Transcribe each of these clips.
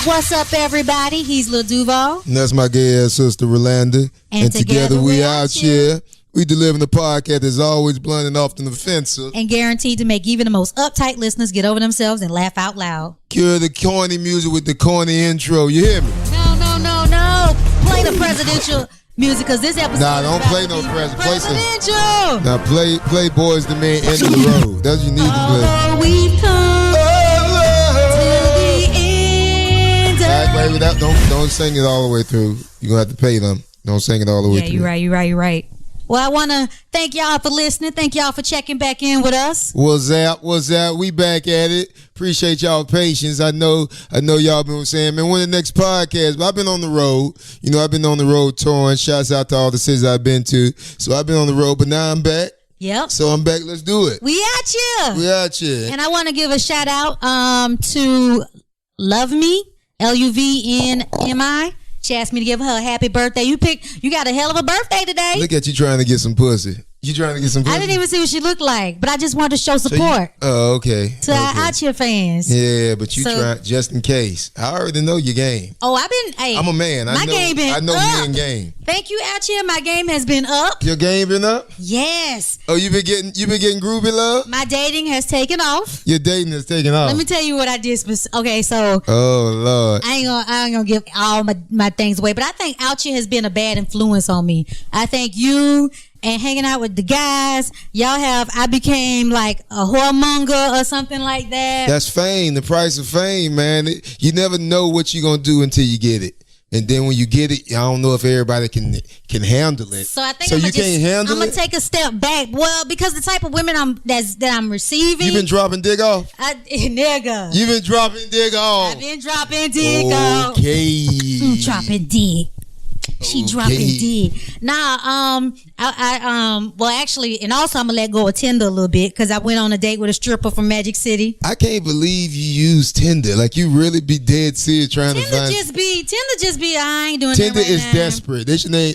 What's up, everybody? He's Lil Duval. And that's my gay ass sister, Rolanda. And together we Outchea. We delivering the podcast that's always blunt and often offensive. And guaranteed to make even the most uptight listeners get over themselves and laugh out loud. Cure the corny music with the corny intro. You hear me? No. Play the presidential music, because this episode don't play no presidential. Now play Boys the Man End of the Road. That's what you need to play. Oh, we've come to the end of... Wait, don't sing it all the way through. You're going to have to pay them. Don't sing it all the way through. Yeah, you're right. Well, I want to thank y'all for listening. Thank y'all for checking back in with us. What's up? We back at it. Appreciate y'all patience. I know y'all been saying, man, when the next podcast? But I've been on the road. I've been on the road touring. Shouts out to all the cities I've been to. So I've been on the road, but now I'm back. Yep. So I'm back. Let's do it. We out here. And I want to give a shout out to Love Me, LUVNMI. She asked me to give her a happy birthday. You got a hell of a birthday today. Look at you trying to get some pussy. You trying to get some pussy? I didn't even see what she looked like, but I just wanted to show support. Okay. To our Outchea fans. Yeah, but you try just in case. I already know your game. Oh, I'm a man. I know me in game. Thank you, Outchea. My game has been up. Your game been up? Yes. Oh, you been getting groovy, love? My dating has taken off. Your dating has taken off. Let me tell you what I did. Okay, so. Oh Lord. I ain't gonna give all my things away, but I think Outchea has been a bad influence on me. I think you and hanging out with the guys, I became like a whoremonger or something like that. That's fame, the price of fame, man. You never know what you're gonna do until you get it. And then when you get it, I don't know if everybody can handle it. So I think I'm gonna take a step back. Well, because the type of women that I'm receiving. You been dropping dick off? Nigga. You been dropping dick off? I've been dropping dick off. Okay. Dropping dick. She dropping dick. Nah, well, actually, and also I'm gonna let go of Tinder a little bit because I went on a date with a stripper from Magic City. I can't believe you use Tinder. Like, you really be dead serious trying to find. Tinder just be. I ain't doing Tinder that right is now. Desperate.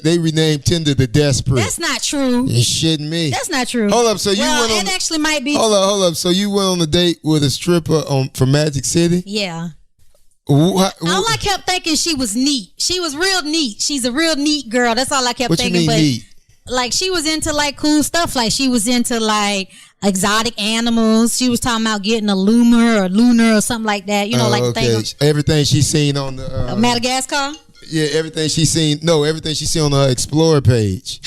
They renamed Tinder the Desperate. That's not true. You shitting me? That's not true. Hold up. So you went on. It actually might be. Hold up. So you went on a date with a stripper from Magic City? Yeah. All I kept thinking she was neat. She was real neat. She's a real neat girl. That's all I kept thinking. What you mean neat? Like, she was into like cool stuff. Like, she was into like exotic animals. She was talking about getting a lunar or something like that. Everything she's seen on the Madagascar. Yeah, everything she's seen on her Explorer page.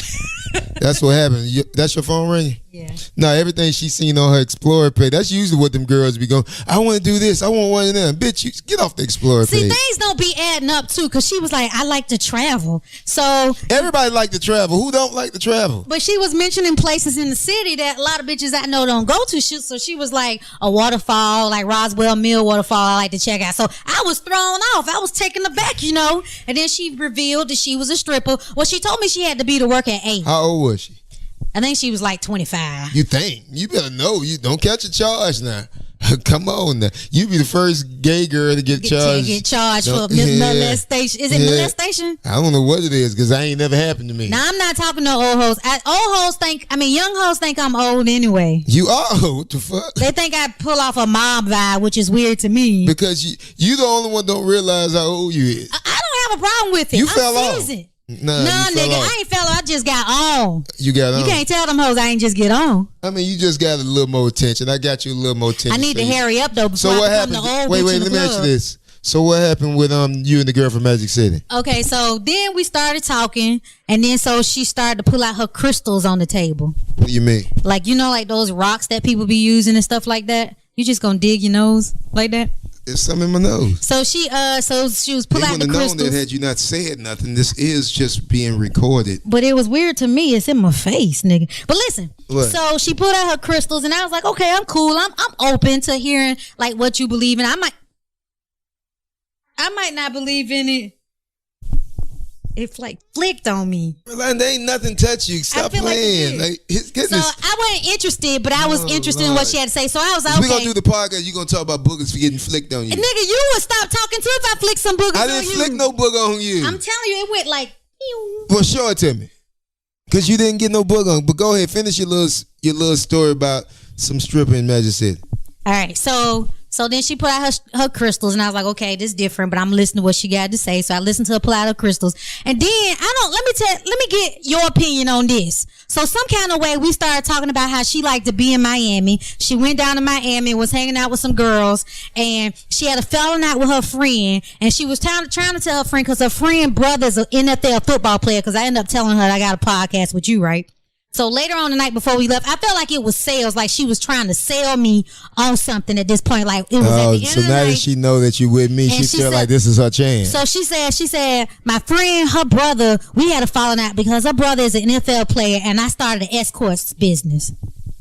That's what happened. That's your phone ringing? Yeah. No, everything she's seen on her Explorer page. That's usually what them girls be going, I want to do this. I want one of them. Bitch, you get off the Explorer page. See, things don't be adding up, too, because she was like, I like to travel. So everybody like to travel. Who don't like to travel? But she was mentioning places in the city that a lot of bitches I know don't go to. So she was like, a waterfall, like Roswell Mill waterfall, I like to check out. So I was thrown off. I was taken aback, And then she revealed that she was a stripper. Well, she told me she had to be to work at 8. How old was she? I think she was like 25. You think? You better know. You don't catch a charge now. Come on now. You be the first gay girl to get charged. For molestation. Is it molestation? I don't know what it is because I ain't never happened to me. Now, I'm not talking to old hoes. Young hoes think I'm old anyway. You are old. What the fuck? They think I pull off a mob vibe, which is weird to me. Because you the only one don't realize how old you is. I don't have a problem with it. I'm fell seasoned. off. Nah, nigga, I ain't fell off. I just got on. You got on. You can't tell them hoes I ain't just get on. I mean, you just got a little more attention. I got you a little more attention. I need to hurry up, though, before I become the old Wait, bitch in let the me club. ask you this. So what happened with you and the girl from Magic City? Okay, so then we started talking, and then so she started to pull out her crystals on the table. What do you mean? Like, like those rocks that people be using and stuff like that? You just gonna dig your nose like that? There's something in my nose. So she was pulling out the crystals. They wouldn't have known that had you not said nothing. This is just being recorded. But it was weird to me. It's in my face, nigga. But listen. What? So she pulled out her crystals, and I was like, okay, I'm cool. I'm open to hearing like what you believe in. I might not believe in it. It like flicked on me. Like, there ain't nothing touch you. Stop playing. Like, so I wasn't interested, but I was interested in what she had to say. So I was like, okay. We're going to do the podcast. You're going to talk about boogers for getting flicked on you. And nigga, you would stop talking too if I flicked some boogers on you. I didn't flick no booger on you. I'm telling you, it went like. Well, show it to me. Because you didn't get no booger on. But go ahead, finish your little story about some stripper in Magic City. All right, so So then she put out her crystals, and I was like, okay, this is different, but I'm listening to what she got to say. So I listened to her pull out her crystals, and then let me get your opinion on this. So some kind of way we started talking about how she liked to be in Miami. She went down to Miami, was hanging out with some girls, and she had a falling out with her friend, and she was trying to tell her friend, because her friend brother's an NFL football player, because I ended up telling her I got a podcast with you, right? So later on the night before we left, I felt like it was sales, like she was trying to sell me on something at this point. Like it was at the end so of the now night. that she know that you with me, she feel like this is her chance. So she said, my friend, her brother, we had a falling out because her brother is an NFL player, and I started an escorts business.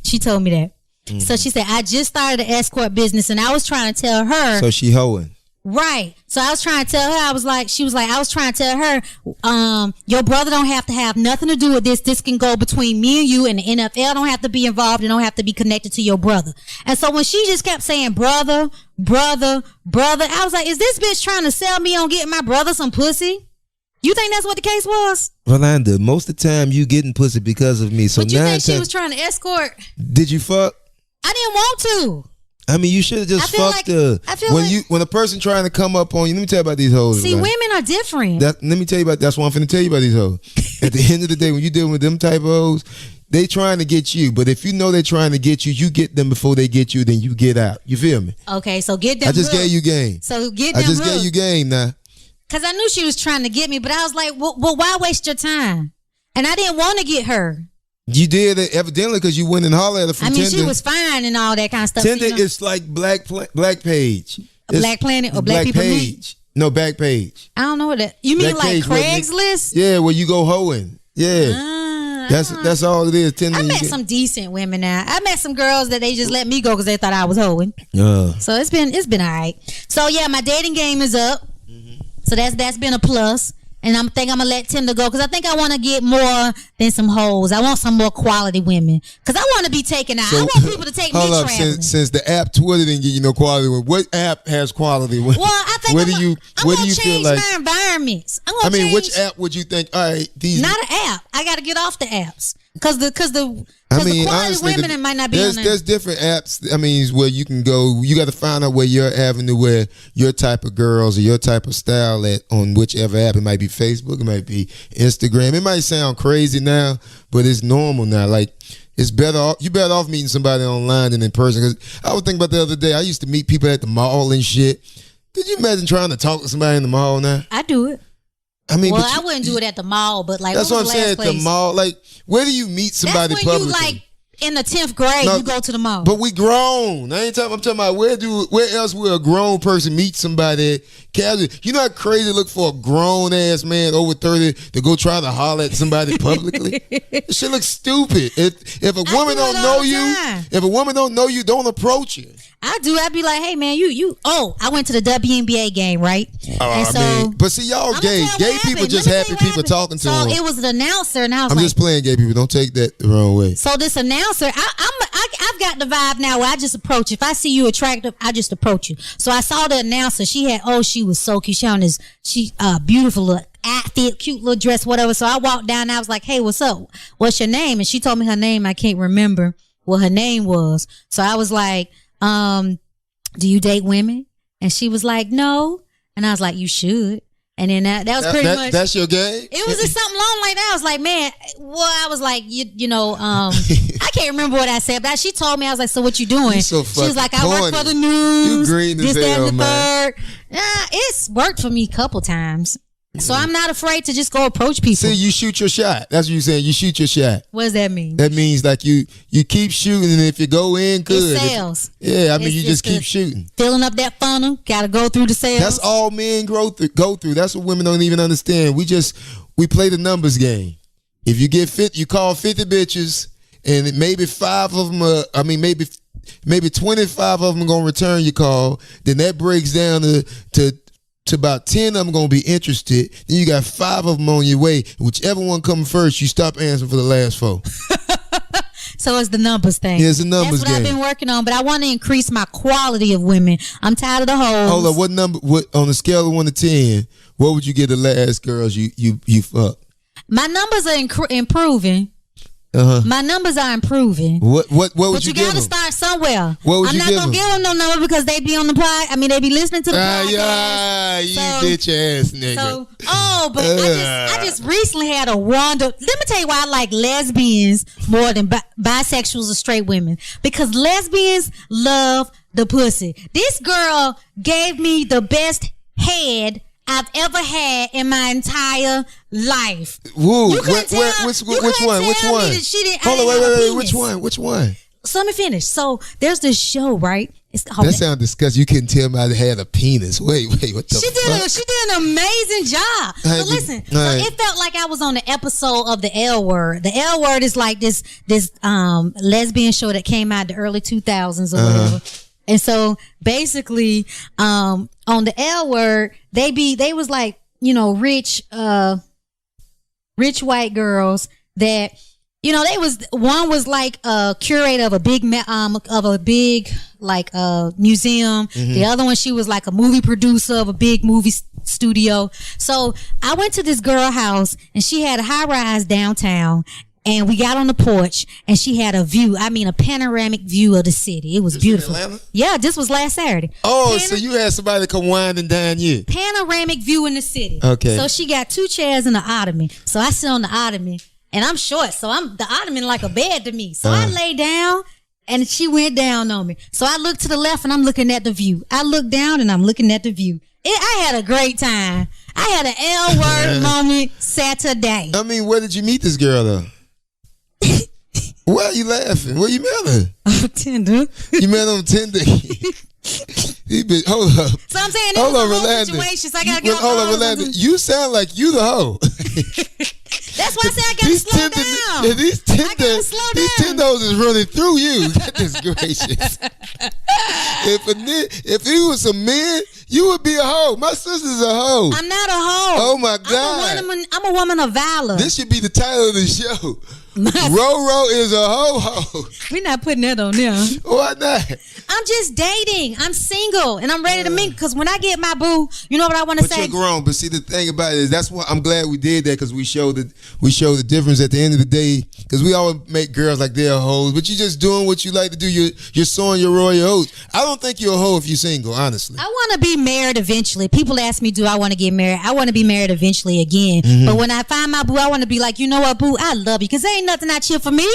She told me that. Mm-hmm. So she said, I just started an escort business, and I was trying to tell her. So she hoeing. Right. So I was trying to tell her, I was trying to tell her, your brother don't have to have nothing to do with this. This can go between me and you, and the NFL don't have to be involved and don't have to be connected to your brother. And so when she just kept saying brother, I was like, is this bitch trying to sell me on getting my brother some pussy? You think that's what the case was? Rolanda, most of the time you getting pussy because of me. So but you think she was trying to escort? Did you fuck? I didn't want to. I mean, you should have just fucked her. When a person trying to come up on you, let me tell you about these hoes. See, women are different. Let me tell you about. That's what I'm finna tell you about these hoes. At the end of the day, when you dealing with them type of hoes, they trying to get you. But if you know they're trying to get you, you get them before they get you. Then you get out. You feel me? Okay, so get them. I just gave you game. So get them. I just gave you game now. Cause I knew she was trying to get me, but I was like, well, why waste your time? And I didn't want to get her. You did it evidently because you went and hollered at her from Tinder. She was fine and all that kind of stuff. Tinder is like Black Page. Black Planet or Black People Page. No, Back Page. I don't know what that. You mean Black like Page, Craigslist? Yeah, where you go hoeing. Yeah. That's all it is. Tinder. I met some decent women now. I met some girls that they just let me go because they thought I was hoeing. So it's been all right. So yeah, my dating game is up. Mm-hmm. So that's been a plus. And I'm gonna let Tinder go because I think I want to get more than some hoes. I want some more quality women because I want to be taken out. I want people to take me traveling. Since the app Twitter didn't get you no quality women, what app has quality women? Well, I think I'm gonna change my environments. Which app would you think? All right, these not an app. I got to get off the apps because the quality honestly, women might not be on there. There's different apps. I mean, where you can go. You got to find out where your avenue, where your type of girls or your type of style at on whichever app. It might be Facebook, it might be Instagram. It might sound crazy now, but it's normal now. Like it's better off. You better off meeting somebody online than in person. Because I was thinking about the other day. I used to meet people at the mall and shit. Could you imagine trying to talk to somebody in the mall now? I do it. I mean, I wouldn't do it at the mall, but like that's what I'm saying. At the mall, like where do you meet somebody that's when publicly? You like in the 10th grade, you go to the mall. But we grown. I'm talking about where else will a grown person meet somebody casually? You know how crazy it look for a grown ass man over 30 to go try to holler at somebody publicly? It shit looks stupid. If a woman don't know you, don't approach her. I do. I'd be like, hey man, I went to the WNBA game, right? But see, y'all gay people just happy people talking to them. So it was an announcer, and I'm just playing gay people. Don't take that the wrong way. So this announcer, I've got the vibe now where I just approach. If I see you attractive, I just approach you. So I saw the announcer. She was so cute. She on this, beautiful look. Outfit, cute little dress, whatever. So I walked down and I was like, hey, what's up? What's your name? And she told me her name. I can't remember what her name was. So I was like, do you date women? And she was like, no. And I was like, you should. And then that was pretty much. That's your game? It was just something long like that. I was like, man, I was like, I can't remember what I said, but she told me, I was like, so what you doing? She was like, I work for the news. You green as hell, man. It's worked for me a couple times. So I'm not afraid to just go approach people. See, you shoot your shot. That's what you're saying. You shoot your shot. What does that mean? That means like you keep shooting, and if you go in, good. It sells. You just keep shooting. Filling up that funnel. Got to go through the sales. That's all men go through. That's what women don't even understand. We play the numbers game. If you get you call 50 bitches, and maybe 5 of them maybe 25 of them are going to return your call. Then that breaks down to about 10 of them going to be interested. Then you got 5 of them on your way. Whichever one comes first, you stop answering for the last 4. So it's the numbers thing. Yeah, it's the numbers game. That's what I've been working on, but I want to increase my quality of women. I'm tired of the hoes. Hold up, what on a scale of 1 to 10, what would you get the last girls you fuck? My numbers are improving. My numbers are improving. What would But you you give gotta them? start somewhere. What would I'm you not give gonna them? give them no number because they be on the pod. I mean, they be listening to the podcast. Yeah, you bitch ass nigga. So, but I just recently had a wonder. Let me tell you why I like lesbians more than bisexuals or straight women. Because lesbians love the pussy. This girl gave me the best head I've ever had in my entire life. Woo. You couldn't tell- Which you one? couldn't Which tell me one? that she didn't- I Hold on, didn't have a wait. penis. Which one? So let me finish. So there's this show, right? It's That sounds disgusting. You couldn't tell me I had a penis. Wait, what the fuck? She did an amazing job. So listen, so it felt like I was on the episode of the L Word. The L Word is like this lesbian show that came out in the early 2000s or whatever. And so basically, on the L Word, they was like, you know, rich white girls that, you know, one was like a curator of a big museum. The other one, she was like a movie producer of a big movie studio. So I went to this girl house and she had a high rise downtown. And we got on the porch and she had a panoramic view of the city. It was beautiful. In Atlanta? Yeah, this was last Saturday. Oh, so you had somebody come wind and dine you. Panoramic view in the city. Okay. So she got 2 chairs and an ottoman. So I sit on the ottoman and I'm short. So the ottoman like a bed to me. So I lay down and she went down on me. So I look to the left and I'm looking at the view. I look down and I'm looking at the view. I had a great time. I had an L word moment Saturday. I mean, where did you meet this girl though? Why are you laughing? Where you met her? On Tinder. You met on Tinder. Hold up. So I'm saying, hold on, a whole relax. situation. So I gotta get Hold on, relax. You sound like you the hoe. That's why I said I gotta slow down. Yeah, these Tindos is running through you. Goodness gracious. If he was a man, you would be a hoe. My sister's a hoe. I'm not a hoe. Oh my God. I'm a woman of valor. This should be the title of the show. Roro is a ho-ho. We're not putting that on there. Why not? I'm just dating. I'm single and I'm ready to mingle. Because when I get my boo, you know what I want to say? But you're grown. But see, the thing about it is that's why I'm glad we did that, because we showed the difference at the end of the day. Because we always make girls like they're hoes, but you're just doing what you like to do. You're sowing your royal oats. I don't think you're a hoe if you're single, honestly. I want to be married eventually. People ask me, do I want to get married? I want to be married eventually again. But when I find my boo, I want to be like, you know what, boo? I love you. Because there ain't nothing out here for me.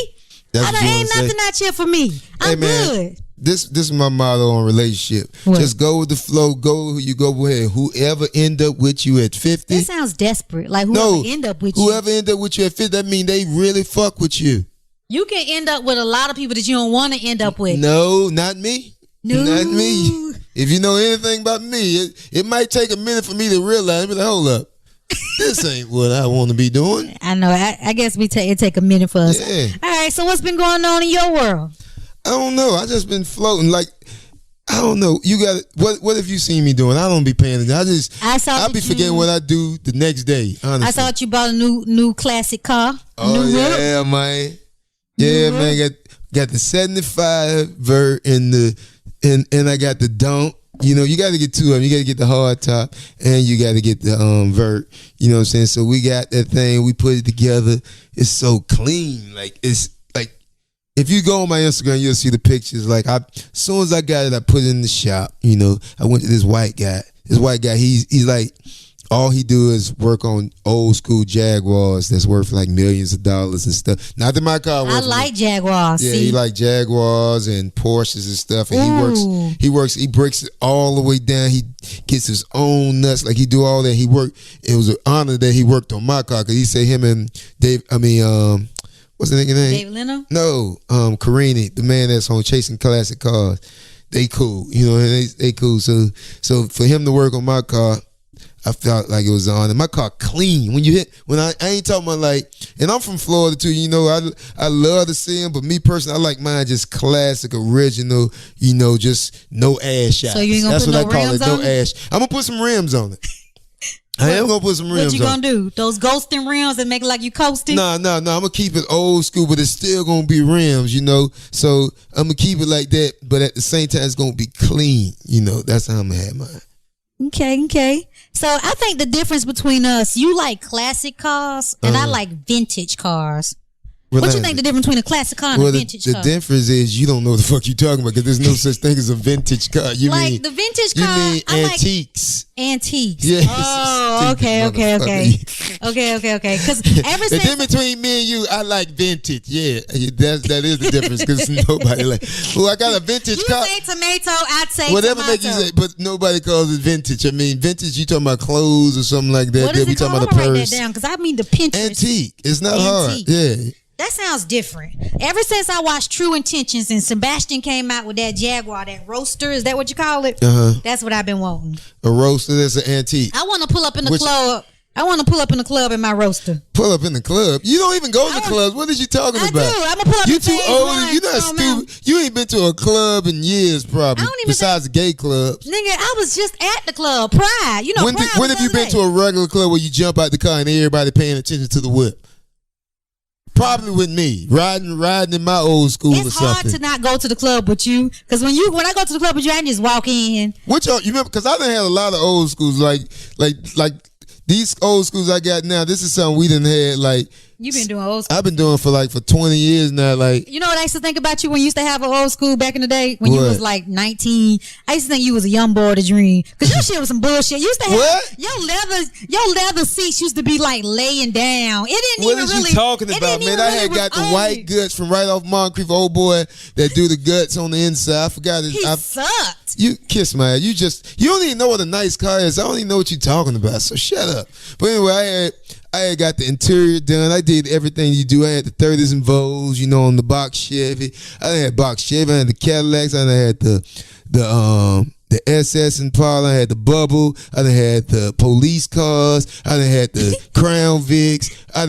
Ain't nothing out here for me. I'm good. This is my motto on relationship. What? Just go with the flow. Go who you go with. Whoever end up with you at 50. That sounds desperate. Like whoever end up with you. Whoever end up with you at 50, that mean they really fuck with you. You can end up with a lot of people that you don't want to end up with. No, not me. No. Not me. If you know anything about me, it might take a minute for me to realize. Be like, hold up. This ain't what I want to be doing. I know. I guess it take a minute for us. Yeah. All right. So what's been going on in your world? I don't know. I just been floating. Like, I don't know. You got what have you seen me doing? I don't be paying attention. I'll be forgetting what I do the next day. Honestly. I saw that you bought a new classic car. Oh yeah, man. Yeah, man. Got the 75 vert and I got the dump. You know, you got to get two of them. You got to get the hard top and you got to get the vert. You know what I'm saying? So we got that thing. We put it together. It's so clean. Like, it's like, if you go on my Instagram, you'll see the pictures. Like, as soon as I got it, I put it in the shop. You know, I went to this white guy. This white guy, he's like, all he do is work on old school Jaguars that's worth like millions of dollars and stuff. Not that my car was. I like Jaguars. Yeah, see? he like Jaguars and Porsches and stuff. And he breaks it all the way down. He gets his own nuts. Like he do all that. It was an honor that he worked on my car, because he said him and what's the nigga name? Dave Leno? No, Carini, the man that's on Chasing Classic Cars. They cool. You know, they cool. So for him to work on my car, I felt like it was on. And my car clean. When I ain't talking about like, and I'm from Florida too, you know, I love to see them, but me personally, I like mine just classic, original, you know, just no ass shots. So you ain't gonna That's put what no I call rims it, no on it? ass. I'm gonna put some rims on it. I am gonna put some rims on it. What you gonna do? Those ghosting rims that make it like you coasting? No. I'm gonna keep it old school, but it's still gonna be rims, you know. So I'm gonna keep it like that, but at the same time, it's gonna be clean. You know, that's how I'm gonna have mine. Okay. So I think the difference between us, you like classic cars and I like vintage cars. What you think the difference between a classic car and a vintage car? The difference is you don't know what the fuck you talking about because there's no such thing as a vintage car. You like mean the vintage car? You mean antiques? Like antiques. Yes. Oh, okay. Because ever since the difference between me and you, I like vintage. Yeah, that is the difference because nobody like. Well, I got a vintage car. You say tomato, I'd say whatever tomato. Make you say, but nobody calls it vintage. I mean, vintage. You talking about clothes or something like that? What is it called? Talking about I'm a gonna purse. write that down because I mean the Pinterest. Antique. It's not hard. Yeah. That sounds different. Ever since I watched True Intentions and Sebastian came out with that Jaguar, that roaster, is that what you call it? That's what I've been wanting. A roaster that's an antique. I want to pull up in the club. I want to pull up in the club in my roaster. Pull up in the club? You don't even go to the clubs. What is you talking about? I do. I'm going to pull up You in too old. You not stupid. You ain't been to a club in years probably. Besides the gay clubs. Nigga, I was just at the club. Pride. You know, when have you been to a regular club where you jump out the car and everybody paying attention to the whip? Probably with me, riding in my old school or something. It's hard to not go to the club with you, because when I go to the club with you, I just walk in. What y'all, you remember? Because I done had a lot of old schools, like these old schools I got now. This is something we done had like. You've been doing old school. I've been doing for 20 years now. Like, you know what I used to think about you when you used to have an old school back in the day when you was like 19. I used to think you was a young boy to dream because your shit was some bullshit. You used to have your leather seats used to be like laying down. It didn't what even is really. You talking about, man? I had got the white guts from right off Moncrief, old boy that do the guts on the inside. I forgot it. He sucked. You kiss my ass. You don't even know what a nice car is. I don't even know what you're talking about. So shut up. But anyway, I had got the interior done. I did everything you do. I had the 30s and Vols, on the box Chevy. I had box Chevy. I had the Cadillacs. I had the SS Impala. I had the Bubble. I had the police cars. I had the Crown Vics. I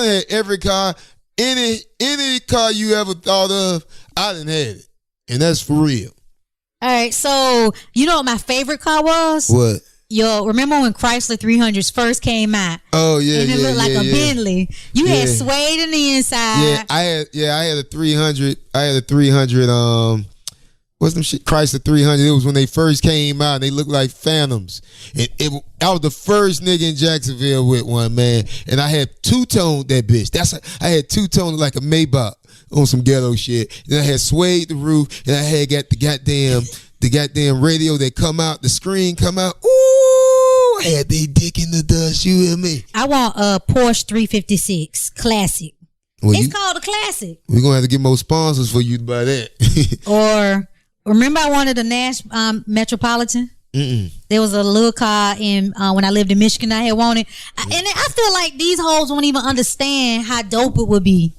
had every car. Any car you ever thought of, I done had it. And that's for real. All right. So, you know what my favorite car was? What? Remember when Chrysler 300s first came out? Oh yeah, and it looked like a Bentley. You had suede in the inside. I had a 300. I had a 300. What's them shit? Chrysler 300. It was when they first came out. And they looked like phantoms. And I was the first nigga in Jacksonville with one, man. And I had two-toned that bitch. I had two-toned like a Maybach on some ghetto shit. Then I had suede the roof. And I had got the goddamn radio that come out, the screen come out. Ooh, I had they dick in the dust, you and me. I want a Porsche 356 Classic. It's called a Classic. We're going to have to get more sponsors for you to buy that. Or, remember I wanted a Nash Metropolitan? There was a little car when I lived in Michigan I had wanted. And I feel like these hoes won't even understand how dope it would be.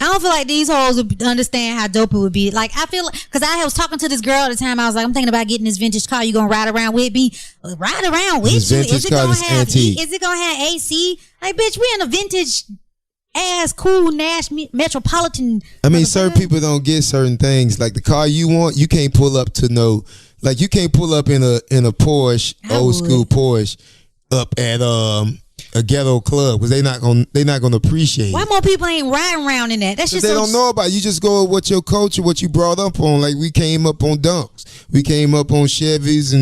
I don't feel like these hoes would understand how dope it would be. Like, I feel like, because I was talking to this girl at the time, I was like, I'm thinking about getting this vintage car. You gonna ride around with me? Ride around with you? Is it gonna have heat? Is it gonna have AC? Like, bitch, we in a vintage ass cool Nash Metropolitan. I mean, certain people don't get certain things. Like the car you want, you can't pull up to no. Like you can't pull up in a Porsche, old school Porsche, up at a ghetto club because they're not gonna appreciate it. Why more people ain't riding around in that? That's just they don't know about it. You just go with what your culture, what you brought up on. Like we came up on Dunks, we came up on Chevys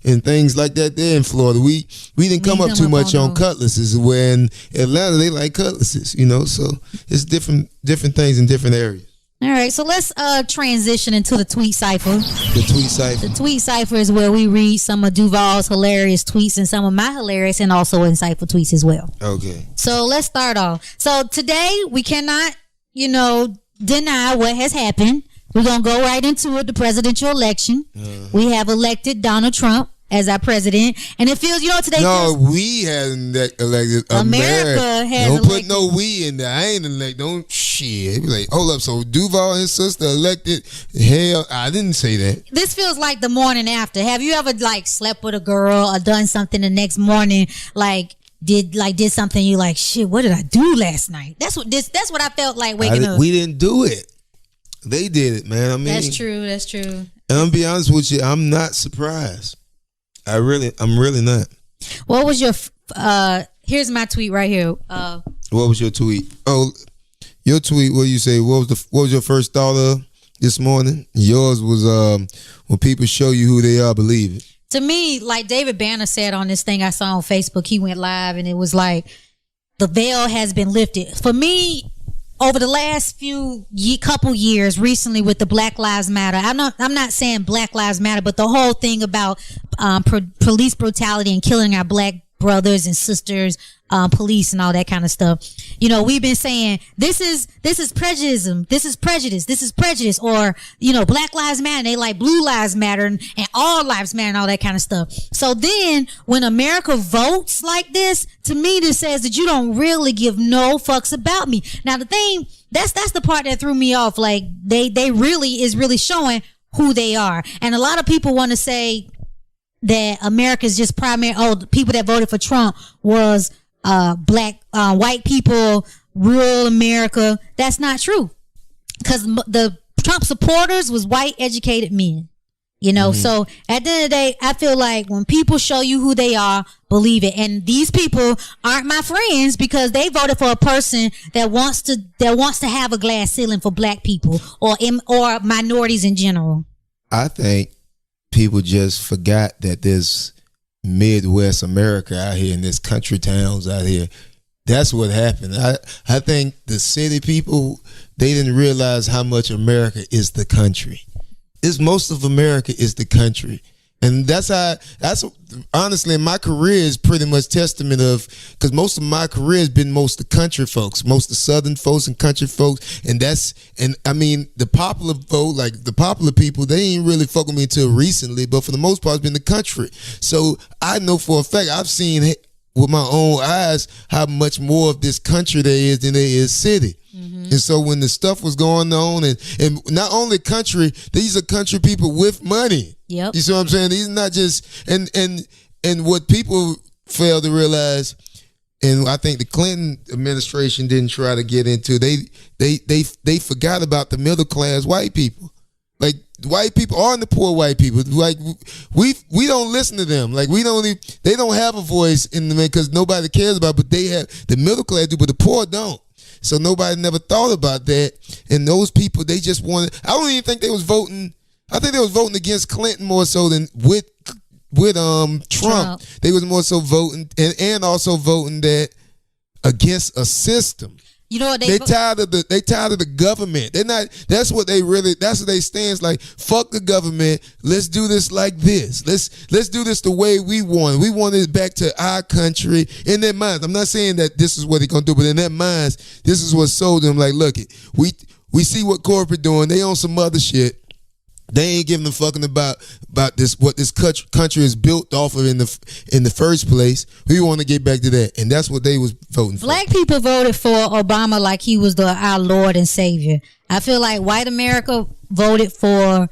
and things like that. There in Florida, we didn't come up too much on Cutlasses. Where in Atlanta they like Cutlasses, So it's different things in different areas. All right, so let's transition into the tweet cipher. The tweet cipher. The tweet cipher is where we read some of Duval's hilarious tweets and some of my hilarious and also insightful tweets as well. Okay. So let's start off. So today we cannot, deny what has happened. We're going to go right into it, the presidential election. We have elected Donald Trump as our president, and it feels, today. No, we hadn't elected. America has don't elected. Put no we in there. I ain't elected. Don't shit. Be like, hold up. So Duval and his sister elected. Hell, I didn't say that. This feels like the morning after. Have you ever slept with a girl or done something the next morning did something you like? Shit, what did I do last night? That's what I felt like waking up. We didn't do it. They did it, man. I mean, that's true. And I'm gonna be honest with you. I'm not surprised. I'm really not. What was your here's my tweet right here. What was your tweet? Oh, your tweet, what you say? What was your first thought of this morning? Yours was when people show you who they are, believe it. To me, like David Banner said on this thing I saw on Facebook, he went live and it was like the veil has been lifted. For me, over the last couple years recently with the Black Lives Matter, I'm not saying Black Lives Matter, but the whole thing about police brutality and killing our black brothers and sisters, police and all that kind of stuff. You know, we've been saying this is prejudice, this is prejudice, or, you know, Black Lives Matter, they like Blue Lives Matter and all lives matter and all that kind of stuff. So then when America votes like this, to me this says that you don't really give no fucks about me. Now the thing, that's the part that threw me off. Like they really is really showing who they are. And a lot of people want to say that America's just the people that voted for Trump was white people, rural America. That's not true, because the Trump supporters was white educated men, you know. So at the end of the day, I feel like when people show you who they are, believe it. And these people aren't my friends because they voted for a person that wants to have a glass ceiling for black people or minorities in general. I think people just forgot that there's Midwest America out here and there's country towns out here. That's what happened. I think the city people, they didn't realize how much America is the country. Most of America is the country. And that's honestly, my career is pretty much testament of, because most of my career has been most of country folks, most of Southern folks and country folks. And I mean, the popular vote, like the popular people, they ain't really fuck with me until recently, but for the most part, it's been the country. So I know for a fact, I've seen with my own eyes how much more of this country there is than there is city. And so when the stuff was going on, and not only country, these are country people with money. Yep. You see what I'm saying? These are not just and what people fail to realize, and I think the Clinton administration didn't try to get into, they forgot about the middle class white people. Like white people are the poor white people. Like we don't listen to them. Like they don't have a voice in the, because nobody cares about it, but they have, the middle class do, but the poor don't. So nobody never thought about that. And those people, they just wanted, I don't even think they was voting. I think they was voting against Clinton more so than with Trump. They was more so voting and also voting that against a system. You know what they tired of the government. They're not. That's what they stand like. Fuck the government. Let's do this like this. Let's do this the way we want. We want it back to our country. In their minds, I'm not saying that this is what they're gonna do, but in their minds, this is what sold them. Like, look, we see what corporate doing. They on some other shit. They ain't giving a fucking about this, what this country is built off of in the first place. We want to get back to that, and that's what they was voting for. Black people voted for Obama like he was our Lord and Savior. I feel like white America voted for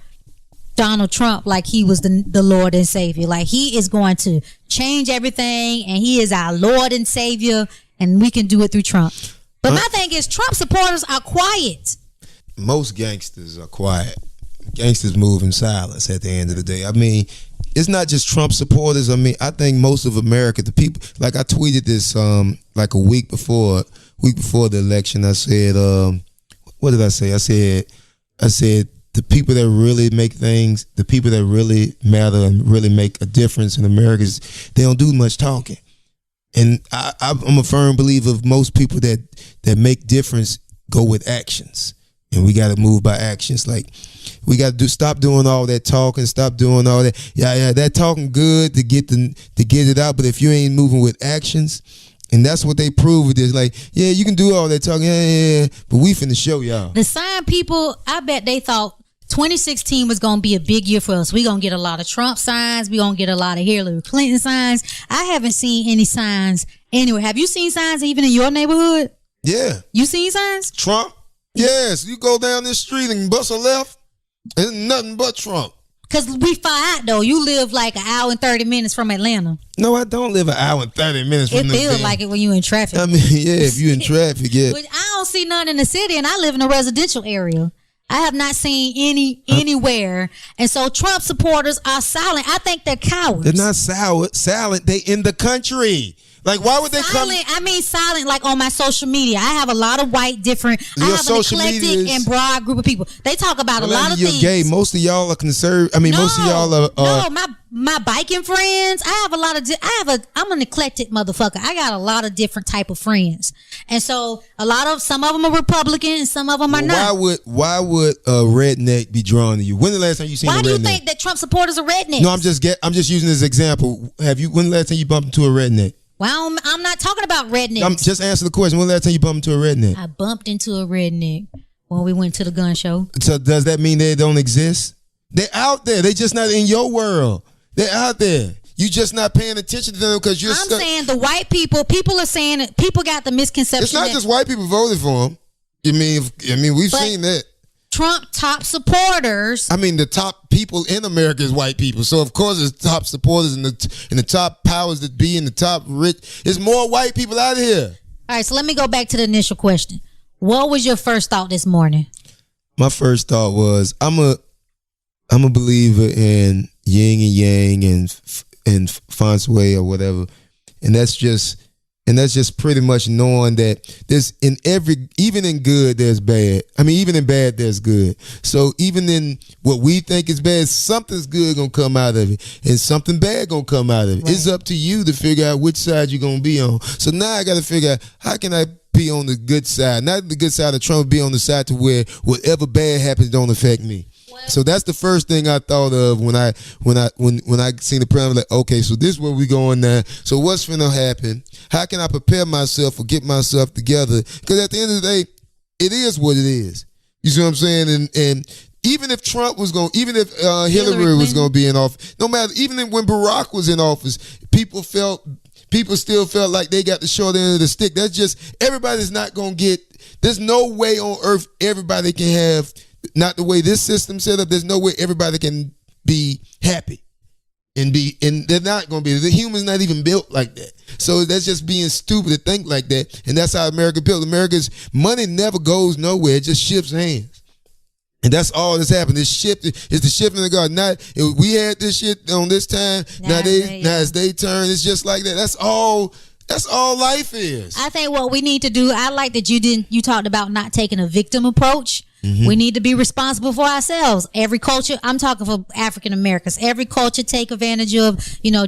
Donald Trump like he was the Lord and Savior. Like he is going to change everything, and he is our Lord and Savior, and we can do it through Trump. But my thing is, Trump supporters are quiet. Most gangsters are quiet. Gangsters move in silence at the end of the day. I mean, it's not just Trump supporters. I mean, I think most of America, the people, like I tweeted this like a week before the election. I said, what did I say? I said the people that really make things, the people that really matter and really make a difference in America, they don't do much talking. And I'm a firm believer of most people that make difference go with actions. And we got to move by actions. Like, we got to stop doing all that talking, stop doing all that. Yeah, that talking good to get it out, but if you ain't moving with actions, and that's what they prove with this. Like, yeah, you can do all that talking, yeah, but we finna show y'all. The sign people, I bet they thought 2016 was going to be a big year for us. We're going to get a lot of Trump signs. We're going to get a lot of Hillary Clinton signs. I haven't seen any signs anywhere. Have you seen signs even in your neighborhood? Yeah. You seen signs? Trump? Yes, you go down this street and bust a left, it's nothing but Trump. Because we far out, though. You live like an hour and 30 minutes from Atlanta. No, I don't live an hour and 30 minutes from Atlanta. It feels like it when you're in traffic. I mean, yeah, if you're in traffic, yeah. But I don't see none in the city, and I live in a residential area. I have not seen anywhere. And so Trump supporters are silent. I think they're cowards. They're not silent. They in the country. Like, why would they come? I mean silent, like on my social media. I have a lot of white, different. I have an eclectic and broad group of people. They talk about a lot of things. You're gay. Most of y'all are conservative. I mean, most of y'all are. No, my biking friends. I have a lot of. I'm an eclectic motherfucker. I got a lot of different type of friends, and so some of them are Republican, and some of them are not. Why would a redneck be drawn to you? When the last time you seen a redneck? Why do you think that Trump supporters are rednecks? No, I'm just using this example. When the last time you bumped into a redneck? Well, I'm not talking about rednecks. I'm just answer the question. When the last time you bumped into a redneck? I bumped into a redneck when we went to the gun show. So does that mean they don't exist? They're out there. They're just not in your world. They're out there. You just not paying attention to them because you're saying the white people are saying it. People got the misconception. It's not just white people voted for him. I mean, we've seen that. Trump top supporters. I mean, the top people in America is white people. So of course, it's top supporters and the top powers that be and the top rich. There's more white people out here. All right, so let me go back to the initial question. What was your first thought this morning? My first thought was I'm a believer in yin and yang and feng shui or whatever, and that's just pretty much knowing that there's even in good there's bad. I mean, even in bad there's good. So even in what we think is bad, something's good gonna come out of it, and something bad gonna come out of it. Right. It's up to you to figure out which side you're gonna be on. So now I got to figure out how can I be on the good side, not the good side of Trump, be on the side to where whatever bad happens don't affect me. So that's the first thing I thought of when I seen the president. Like, okay, so this is where we going now. So what's finna happen? How can I prepare myself or get myself together? Because at the end of the day, it is what it is. You see what I'm saying? And even if Trump was going, even if Hillary was going to be in office, no matter, even when Barack was in office, people still felt like they got the short end of the stick. That's just, everybody's not going to get, there's no way on earth everybody can have, not the way this system set up, there's no way everybody can be happy and they're not going to be. The human's not even built like that. So that's just being stupid to think like that. And that's how America built. America's money never goes nowhere. It just shifts hands. And that's all that's happened. It's the shifting of God. Not we had this shit on this time. Now it's their turn. It's just like that. That's all life is. I think what we need to do, I like that you talked about not taking a victim approach. Mm-hmm. We need to be responsible for ourselves. Every culture, I'm talking for African Americans, every culture take advantage of,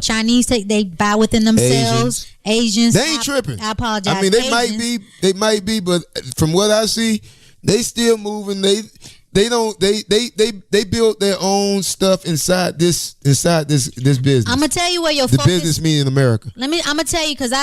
Chinese they buy within themselves. Asians. They ain't tripping. I apologize. I mean, they might be, but from what I see, they still moving. They build their own stuff inside this business. I'm gonna tell you where your the business meaning in America. I'm gonna tell you because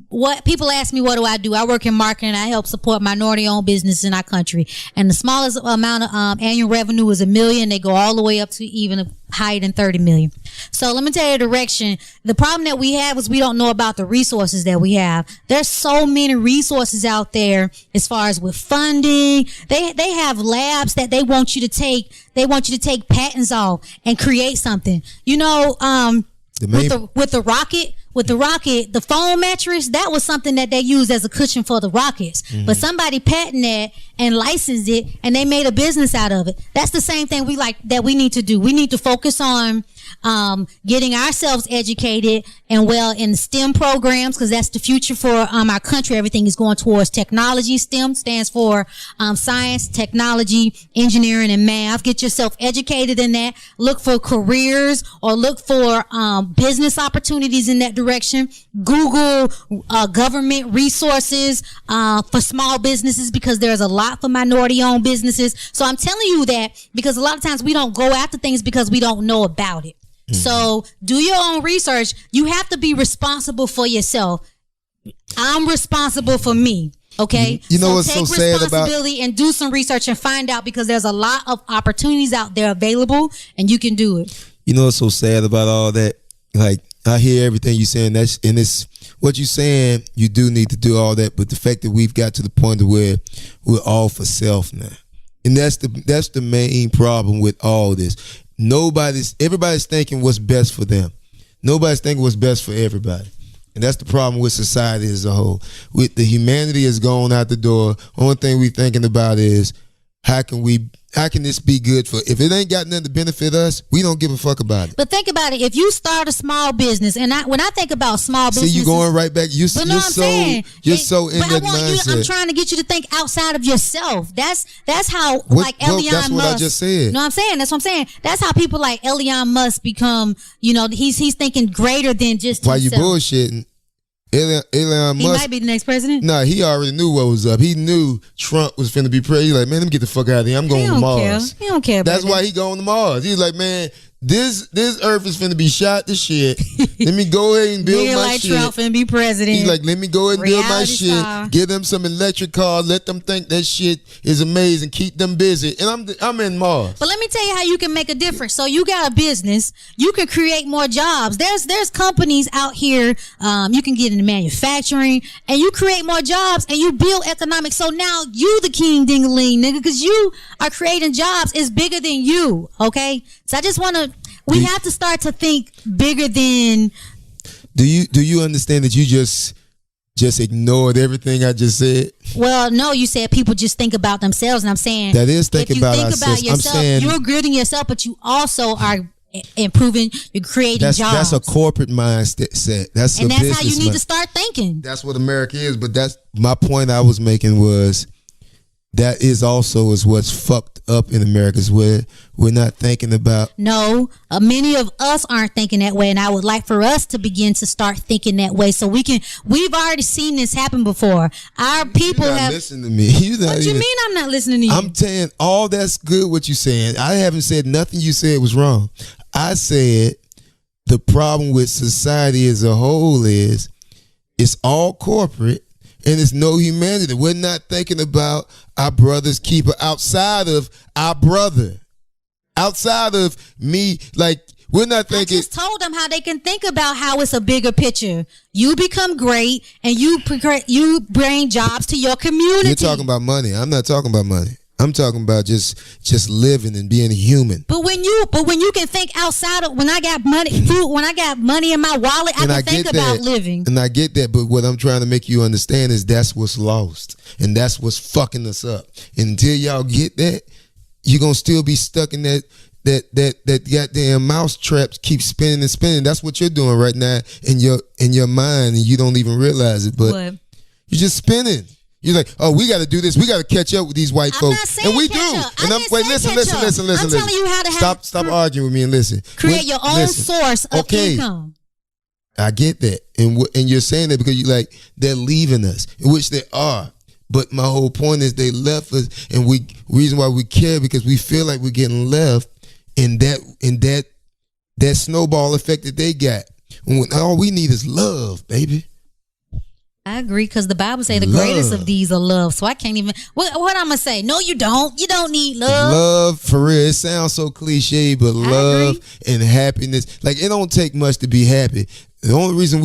what people ask me, what do? I work in marketing. I help support minority-owned businesses in our country, and the smallest amount of annual revenue is $1 million. They go all the way up to even higher than 30 million. So let me tell you the direction. The problem that we have is we don't know about the resources that we have. There's so many resources out there as far as with funding. They have labs that they want you to take. They want you to take patents off and create something. With the rocket, the foam mattress, that was something that they used as a cushion for the rockets. Mm-hmm. But somebody patented that and licensed it, and they made a business out of it. That's the same thing we need to do. We need to focus on getting ourselves educated and in STEM programs, because that's the future for our country. Everything is going towards technology. STEM stands for science, technology, engineering, and math. Get yourself educated in that. Look for careers or look for business opportunities in that direction. Google government resources for small businesses, because there's a lot for minority-owned businesses. So I'm telling you that because a lot of times we don't go after things because we don't know about it. Mm-hmm. So do your own research. You have to be responsible for yourself. I'm responsible for me. Okay. You know what's take so sad about responsibility and do some research and find out, because there's a lot of opportunities out there available and you can do it. You know what's so sad about all that? Like, I hear everything you're saying. It's what you're saying. You do need to do all that, but the fact that we've got to the point of where we're all for self now, and that's the main problem with all this. Everybody's thinking what's best for them. Nobody's thinking what's best for everybody. And that's the problem with society as a whole. With the humanity has gone out the door. Only thing we're thinking about is how can this be good for, if it ain't got nothing to benefit us, we don't give a fuck about it. But think about it. If you start a small business, and when I think about small business, see, you going right back. You're so in that mindset. I'm trying to get you to think outside of yourself. That's how Elon Musk. That's what I just said. No, I'm saying that's what I'm saying. That's how people like Elon Musk become. He's thinking greater than just why himself. you bullshitting. Elon Musk, he might be the next president. Nah, he already knew what was up. He knew Trump was finna be president. He's like, man, let me get the fuck out of here. I'm going to Mars. He don't care. That's why he going to Mars. He's like, man, this Earth is finna be shot to shit. Let me go ahead and build my shit. Trump finna be president. He's like, let me go ahead and build my shit. Star. Give them some electric cars. Let them think that shit is amazing. Keep them busy. And I'm in Mars. But let me tell you how you can make a difference. So you got a business. You can create more jobs. There's companies out here. You can get into manufacturing and you create more jobs and you build economics. So now you the king ding-a-ling, nigga, because you are creating jobs. It's bigger than you. Okay. So I just want to. We have to start to think bigger than. Do you understand that you just ignored everything I just said? Well, no, you said people just think about themselves, and I'm saying that is thinking about yourself. I'm saying you're gritting yourself, but you also are improving. You're creating jobs. That's a corporate mindset. That's how you need to start thinking. That's what America is. But that's my point I was making was. That is also what's fucked up in America is where we're not thinking about. No, many of us aren't thinking that way, and I would like for us to begin to start thinking that way so we've already seen this happen before. Our people You're not listening to me. What you mean I'm not listening to you? I'm saying all that's good what you're saying. I haven't said nothing you said was wrong. I said the problem with society as a whole is it's all corporate. And it's no humanity. We're not thinking about our brother's keeper outside of our brother. Outside of me. Like, we're not thinking. I just told them how they can think about how it's a bigger picture. You become great and you bring jobs to your community. You're talking about money. I'm not talking about money. I'm talking about just living and being a human. But when you can think outside of when I got money in my wallet, I can think about living. And I get that, but what I'm trying to make you understand is that's what's lost. And that's what's fucking us up. And until y'all get that, you're gonna still be stuck in that goddamn mouse trap keep spinning and spinning. That's what you're doing right now in your mind and you don't even realize it. But you're just spinning. You're like, oh, we got to do this. We got to catch up with these white folks, and we do. And listen. I'm telling you how to stop arguing with me and listen. Create your own source of income. I get that, and you're saying that because you like they're leaving us, in which they are. But my whole point is they left us, and reason why we care because we feel like we're getting left in that snowball effect that they got. When all we need is love, baby. I agree because the Bible say the greatest of these are love. So I can't even. What I'm gonna say? No, you don't. You don't need love. Love for real. It sounds so cliche, but love and happiness. Like it don't take much to be happy. The only reason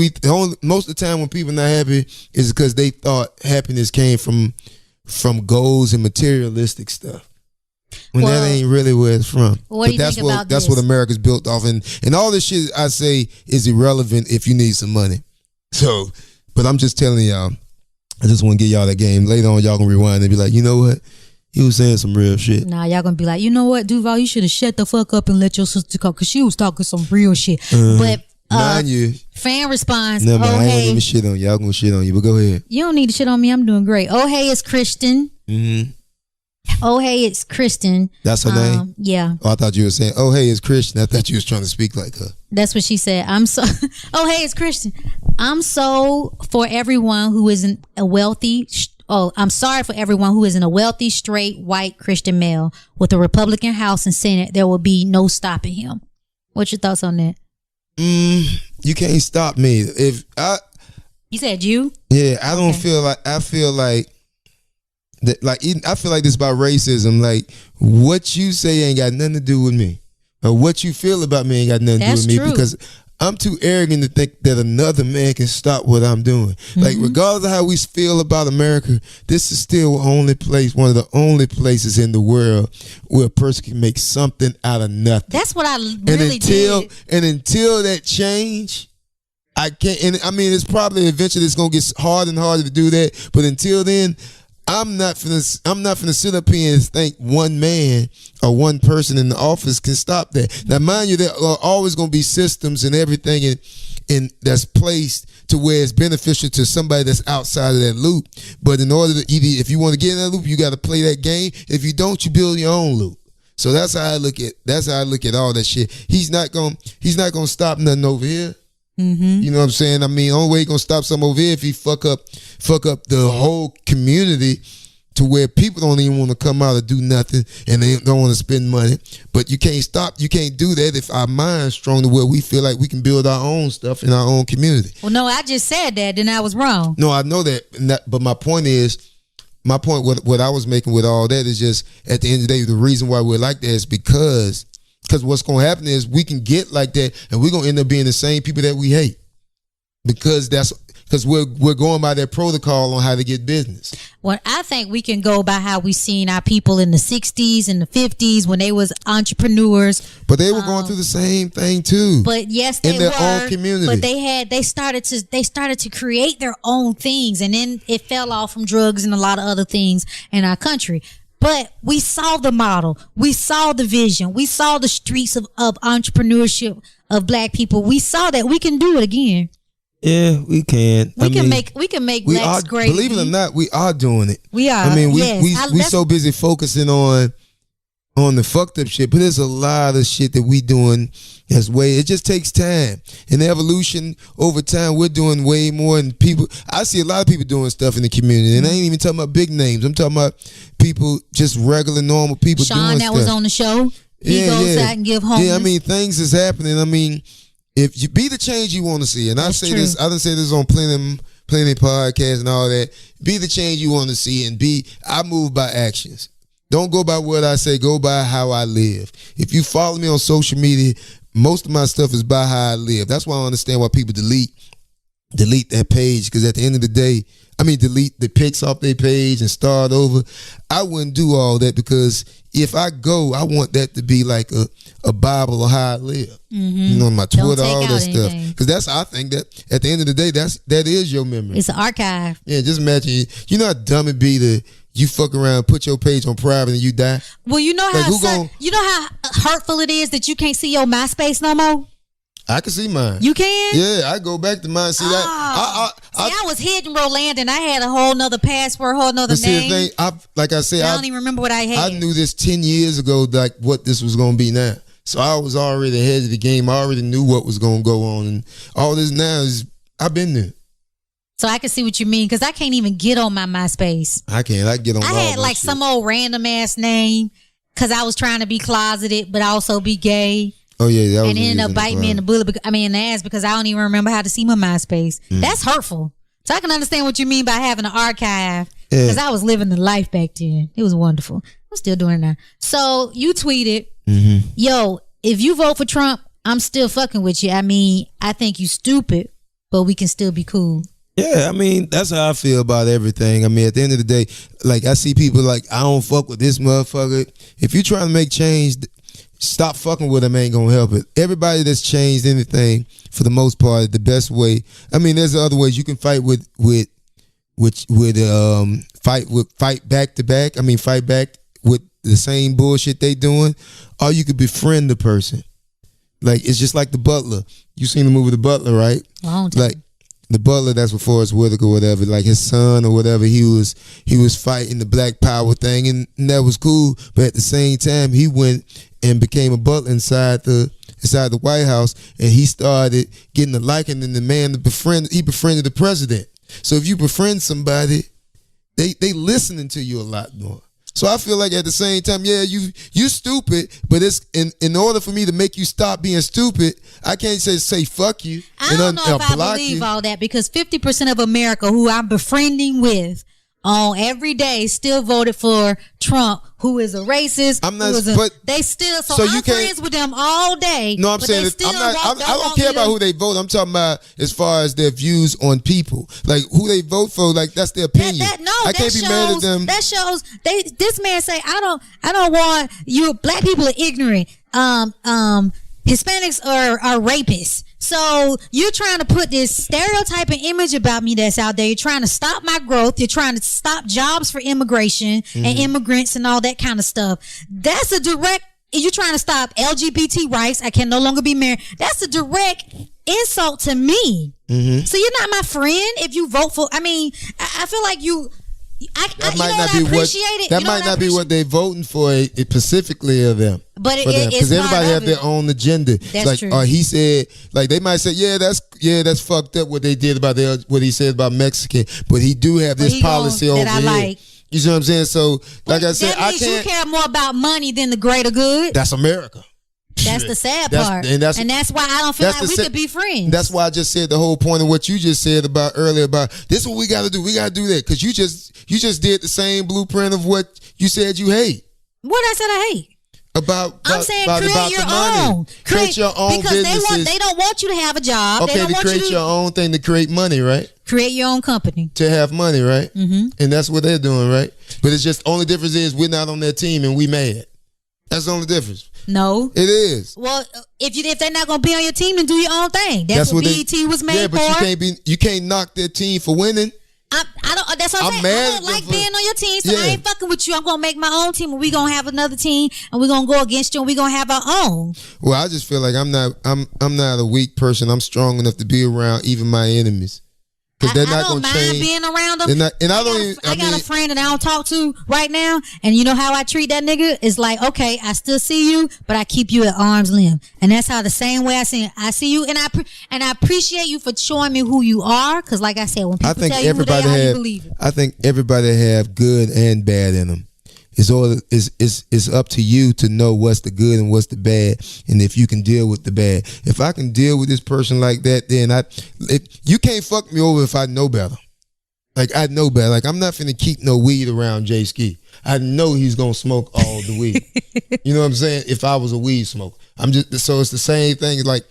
most of the time when people not happy is because they thought happiness came from goals and materialistic stuff. When that ain't really where it's from. What do you think about this? That's what America's built off, and all this shit I say is irrelevant if you need some money. So. But I'm just telling y'all, I just want to get y'all that game. Later on, y'all gonna rewind and be like, you know what? He was saying some real shit. Nah, y'all gonna be like, you know what, Duval, you should have shut the fuck up and let your sister talk because she was talking some real shit. But mind you, fan response. No, man, I ain't gonna even shit on you. Y'all gonna shit on you, but go ahead. You don't need to shit on me. I'm doing great. Oh, hey, it's Christian. Mm-hmm. Oh, hey, it's Kristen. That's her name? Yeah. Oh, I thought you were saying, oh, hey, it's Christian. I thought you was trying to speak like her. That's what she said. Oh, hey, it's Christian. I'm so for everyone who isn't a wealthy. I'm sorry for everyone who isn't a wealthy, straight, white Christian male with a Republican House and Senate. There will be no stopping him. What's your thoughts on that? You can't stop me. You said you? Yeah, I don't feel like. I feel like. I feel like this about racism. Like what you say ain't got nothing to do with me, or what you feel about me ain't got nothing to do with me. True. Because I'm too arrogant to think that another man can stop what I'm doing. Mm-hmm. Like regardless of how we feel about America, this is still one of the only places in the world where a person can make something out of nothing. That's what I really did. And until that change, I can't. And I mean, it's probably eventually it's gonna get harder and harder to do that. But until then, I'm not finna sit up here and think one man or one person in the office can stop that. Now, mind you, there are always gonna be systems and everything in that's placed to where it's beneficial to somebody that's outside of that loop. But in order to if you want to get in that loop, you got to play that game. If you don't, you build your own loop. So that's how I look at all that shit. He's not gonna stop nothing over here. Mm-hmm. You know what I'm saying? I mean, only way he gonna stop something over here if he fuck up the whole community to where people don't even want to come out and do nothing and they don't want to spend money. But you can't do that if our mind's strong to where we feel like we can build our own stuff in our own community. Well, no, I just said that, then I was wrong. No, I know that, but my point, what I was making with all that is just, at the end of the day, the reason why we're like that is because what's going to happen is we can get like that and we're going to end up being the same people that we hate because we're going by that protocol on how to get business. Well, I think we can go by how we seen our people in the 60s and the 50s when they was entrepreneurs. But they were going through the same thing too. But yes, they in their were, own community. But they started to create their own things, and then it fell off from drugs and a lot of other things in our country. But we saw the model, we saw the vision, we saw the streets of entrepreneurship of black people. We saw that we can do it again. Yeah, we can. We can make blacks great. Believe it or not, we are doing it. We are. I mean, we so busy focusing on the fucked up shit, but there's a lot of shit that we doing that's it just takes time. In evolution, over time, we're doing way more than people. I see a lot of people doing stuff in the community, and I ain't even talking about big names. I'm talking about people, just regular, normal people doing stuff. Sean, that was on the show. He goes out and give homeless. Yeah, I mean, things is happening. I mean, if you be the change you want to see, and that's true. I done say this on plenty podcasts and all that. Be the change you want to see, and I move by actions. Don't go by what I say, go by how I live. If you follow me on social media, most of my stuff is by how I live. That's why I understand why people delete that page, because at the end of the day, delete the pics off their page and start over. I wouldn't do all that, because if I go, I want that to be like a Bible of how I live. Mm-hmm. You know, my Twitter, all that stuff. Because I think that at the end of the day, that is your memory. It's an archive. Yeah, just imagine, you know how dumb it be to you fuck around, put your page on private, and you die. Well, you know how hurtful it is that you can't see your MySpace no more. I can see mine. You can? Yeah, I go back to mine. See that? I was hidden Roland, and I had a whole nother password, whole nother name. The thing, like I said, I don't even remember what I had. I knew this 10 years ago, like what this was going to be now. So I was already ahead of the game. I already knew what was going to go on, and all this now is I've been there. So I can see what you mean, because I can't even get on my MySpace. I can't. I get on. I had like some old random ass name because I was trying to be closeted, but also be gay. Oh yeah, that was. And it ended up biting me in the ass, because I don't even remember how to see my MySpace. That's hurtful. So I can understand what you mean by having an archive, because I was living the life back then. It was wonderful. I'm still doing it now. So you tweeted, yo, if you vote for Trump, I'm still fucking with you. I mean, I think you stupid, but we can still be cool. Yeah, I mean, that's how I feel about everything. I mean, at the end of the day, like, I see people like, I don't fuck with this motherfucker. If you trying to make change, stop fucking with them, ain't gonna help it. Everybody that's changed anything, for the most part, the best way. I mean, there's other ways you can fight fight back to back. I mean, fight back with the same bullshit they doing, or you could befriend the person. Like, it's just like The Butler. You seen the movie The Butler, right? Long time. Like, The Butler, that's with Forrest Whitaker or whatever, like his son or whatever, he was fighting the Black Power thing, and that was cool. But at the same time, he went and became a butler inside the White House, and he started getting the liking, and the man he befriended the president. So if you befriend somebody, they listening to you a lot more. So I feel like at the same time, yeah, you stupid, but it's in order for me to make you stop being stupid, I can't say fuck you. I don't know if I believe all that, because 50% of America who I'm befriending with on every day still voted for Trump, who is a racist. I'm not, but they still. So I'm friends with them all day. No, I'm saying I don't care about who they vote. I'm talking about as far as their views on people, like who they vote for. Like, that's their opinion. I can't be mad at them. That shows this man say I don't want you. Black people are ignorant. Hispanics are rapists. So you're trying to put this stereotyping image about me that's out there. You're trying to stop my growth. You're trying to stop jobs for immigration and immigrants and all that kind of stuff. That's a direct. You're trying to stop LGBT rights. I can no longer be married. That's a direct insult to me. So you're not my friend if you vote for. I mean, I feel like you. That might not be what they're voting for specifically of them. But because everybody have their own agenda. That's like, true. He said, like they might say, that's fucked up what they did about what he said about Mexican. But he do have this policy over here. Like. You see what I'm saying? So, like I said, that means you care more about money than the greater good. That's America. That's the sad part. And that's why I don't feel like we could be friends. That's why I just said the whole point of what you just said about earlier about this is what we got to do. We got to do that because you just did the same blueprint of what you said you hate. What I said I hate. I'm saying create your own. Create your own because businesses. They don't want you to have a job. Okay, to create your own thing to create money, right? Create your own company. To have money, right? Mm-hmm. And that's what they're doing, right? But it's just, only difference is we're not on their team and we mad. That's the only difference. No. It is. Well, if they're not going to be on your team, then do your own thing. That's what BET was made for. Yeah, but you can't knock their team for winning. I don't. That's what I'm saying. I don't like being on your team, so I ain't fucking with you. I'm gonna make my own team, and we gonna have another team, and we gonna go against you, and we gonna have our own. Well, I just feel like I'm not a weak person. I'm strong enough to be around even my enemies. Because they're not going to change. I don't mind being around them. I got a friend that I don't talk to right now, and you know how I treat that nigga? It's like, okay, I still see you, but I keep you at arm's length. And that's how the same way I see you, and I appreciate you for showing me who you are, because like I said, when people tell you who they are, you believe it. I think everybody have good and bad in them. It's up to you to know what's the good and what's the bad, and if you can deal with the bad. If I can deal with this person like that, then you can't fuck me over if I know better. Like I know better. Like I'm not finna keep no weed around Jay Ski. I know he's gonna smoke all the weed. You know what I'm saying? If I was a weed smoker, so it's the same thing. It's like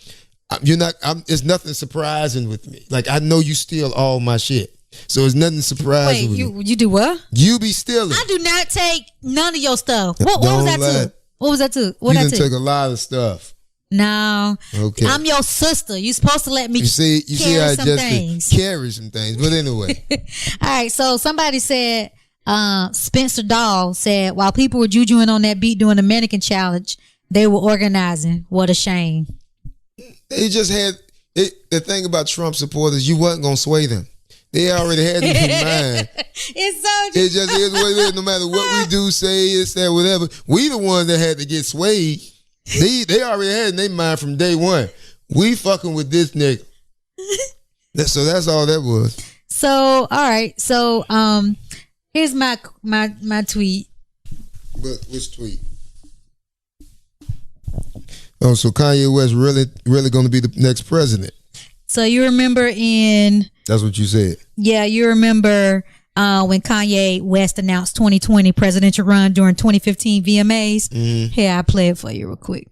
it's nothing surprising with me. Like I know you steal all my shit. So it's nothing surprising. Wait, you do what? You be stealing. I do not take none of your stuff. What was that too? What was that too? What you done took a lot of stuff. No. Okay. I'm your sister. You supposed to let me carry some things. Carry some things. But anyway. All right. So somebody said, Spencer Dahl said, while people were jujuing on that beat doing the mannequin challenge, they were organizing. What a shame. They just had the thing about Trump supporters, you wasn't gonna sway them. They already had them in mind. It's so it just is what it is. No matter what we do, say, it's that, whatever. We the ones that had to get swayed. They already had in their mind from day one. We fucking with this nigga. So that's all that was. So all right. So here's my tweet. But which tweet? Oh, so Kanye West really going to be the next president? So you remember That's what you said. Yeah, you remember when Kanye West announced 2020 presidential run during 2015 VMAs? Mm-hmm. Here, I play it for you real quick.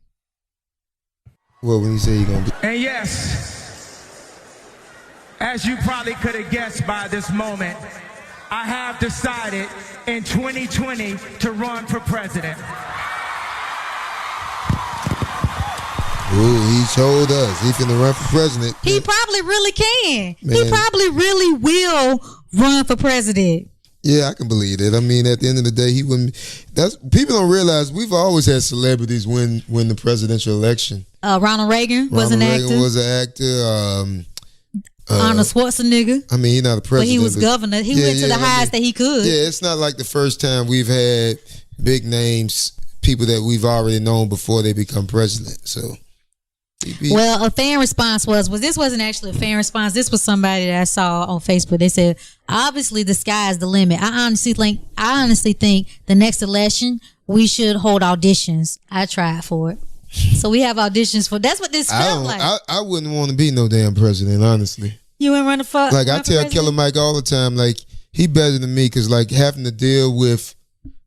Well, when he said he's going to be... And yes, as you probably could have guessed by this moment, I have decided in 2020 to run for president. Ooh, he told us he's gonna run for president. He probably really can. Man. He probably really will run for president. Yeah, I can believe it. I mean, at the end of the day, he wouldn't. People don't realize we've always had celebrities win the presidential election. Ronald Reagan was an actor. Arnold Schwarzenegger. I mean, he's not a president, but he was governor. He went to the highest that he could. Yeah, it's not like the first time we've had big names, people that we've already known before they become president. So. Well, a fan response this wasn't actually a fan response. This was somebody that I saw on Facebook. They said, obviously the sky is the limit. I honestly think the next election we should hold auditions. I tried for it. So we have auditions for, that's what this felt like. I wouldn't want to be no damn president, honestly. You wouldn't run for like I tell Killer Mike all the time, like he better than me, because like having to deal with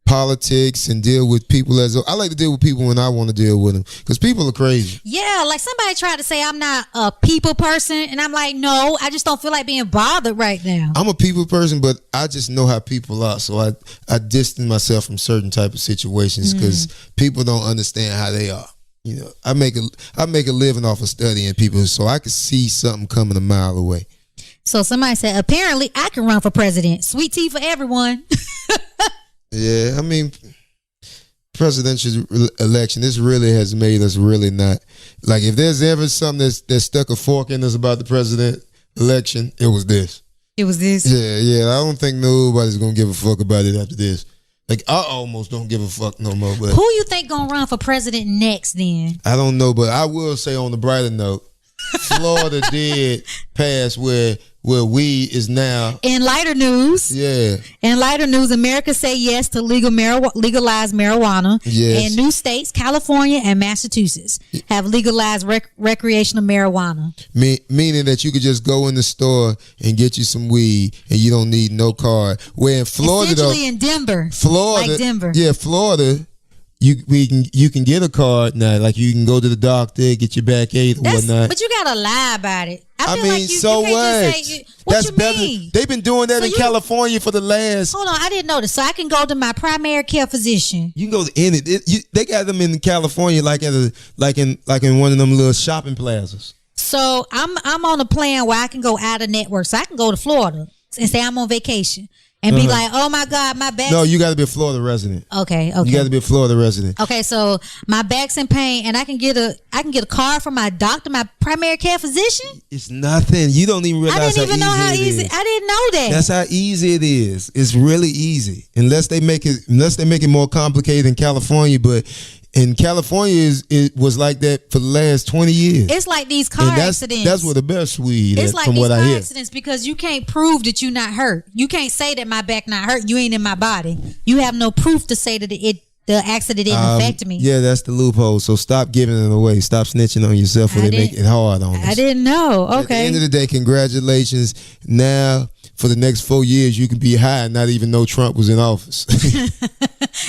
politics and deal with people I like to deal with people when I want to deal with them, because people are crazy. Yeah, like somebody tried to say I'm not a people person, and I'm like, no, I just don't feel like being bothered right now. I'm a people person, but I just know how people are, so I distance myself from certain type of situations because people don't understand how they are. You know, I make a living off of studying people, so I can see something coming a mile away. So somebody said, apparently I can run for president. Sweet tea for everyone. Yeah, I mean, presidential election, this really has made us really not, like, if there's ever something that stuck a fork in us about the president election, it was this. It was this. Yeah, I don't think nobody's gonna give a fuck about it after this. Like, I almost don't give a fuck no more. But who you think gonna run for president next then? I don't know, but I will say on the brighter note, Florida did pass where weed is now. In lighter news, America say yes to legalize marijuana. Yes. And new states, California and Massachusetts, have legalized recreational marijuana. Meaning that you could just go in the store and get you some weed and you don't need no card. Where in Florida, essentially in Denver. Florida, like Denver. Yeah, Florida. You can get a card now, like you can go to the doctor, get your backache or whatnot. But you gotta lie about it. I feel mean, like you so can't what? just say, what That's you better. mean? They've been doing that in California for the last. Hold on, I didn't know this. So I can go to my primary care physician. You can go to any. They got them in California, like in one of them little shopping plazas. So I'm on a plan where I can go out of network. So I can go to Florida and say I'm on vacation. And be like, oh my God, my back. No, you got to be a Florida resident. Okay. You got to be a Florida resident. Okay, so my back's in pain, and I can get a card from my doctor, my primary care physician. It's nothing. You don't even realize how easy it is. I didn't know that. That's how easy it is. It's really easy, unless they make it more complicated in California. But in California, it was like that for the last 20 years. It's like these car accidents. That's where the best weed is, like from these what I car hear. accidents, because you can't prove that you're not hurt. You can't say that my back not hurt. You ain't in my body. You have no proof to say that the accident didn't affect me. Yeah, that's the loophole. So stop giving it away. Stop snitching on yourself when they make it hard on us. I didn't know. Okay. At the end of the day, congratulations. Now, for the next 4 years, you can be high and not even know Trump was in office.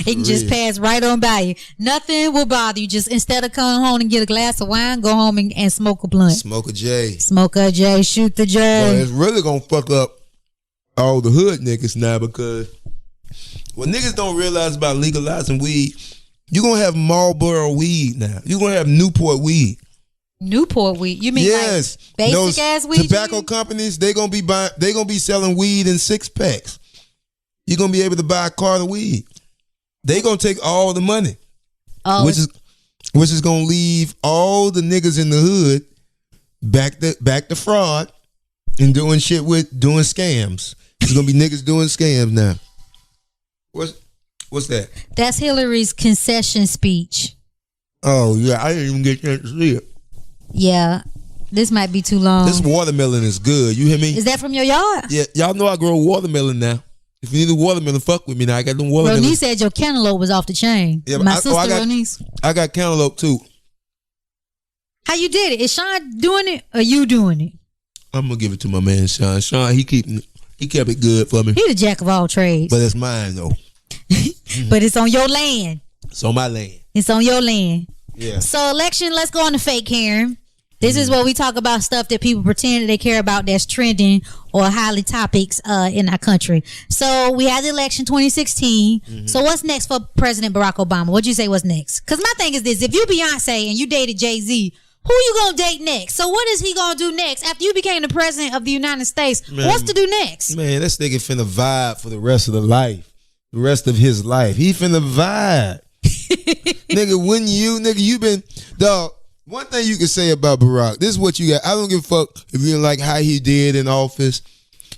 It can just pass right on by you. Nothing will bother you. Just instead of coming home and get a glass of wine, go home and smoke a blunt. Smoke a J. Smoke a J. Shoot the J. Well, it's really going to fuck up all the hood niggas now, because what niggas don't realize about legalizing weed, you're going to have Marlboro weed now. You're going to have Newport weed. Newport weed? You mean yes. like basic ass weed? Tobacco companies, they're going to be selling weed in 6-packs. You're going to be able to buy a cart of weed. They going to take all the money. Oh. Which is going to leave all the niggas in the hood back to fraud and doing scams. There's going to be niggas doing scams now. What's that? That's Hillary's concession speech. Oh, yeah. I didn't even get a chance to see it. Yeah. This might be too long. This watermelon is good. You hear me? Is that from your yard? Yeah. Y'all know I grow watermelon now. If you need a watermelon, fuck with me now. I got them watermelon. Ronice said your cantaloupe was off the chain. Yeah, my sister Ronice. I got cantaloupe too. How you did it? Is Sean doing it or you doing it? I'm gonna give it to my man Sean. Sean, he kept it good for me. He the jack of all trades. But it's mine though. But it's on your land. It's on my land. It's on your land. Yeah. So election, let's go on to fake Karen. This is where we talk about stuff that people pretend that they care about that's trending or highly topics in our country. So we had the election 2016. So what's next for President Barack Obama? What'd you say was next? Because my thing is this. If you Beyonce and you dated Jay-Z, who you going to date next? So what is he going to do next? After you became the president of the United States, what's to do next? Man, this nigga finna vibe for the rest of the rest of his life. He finna vibe. Nigga, you been, dog. One thing you can say about Barack, this is what you got. I don't give a fuck if you didn't like how he did in office.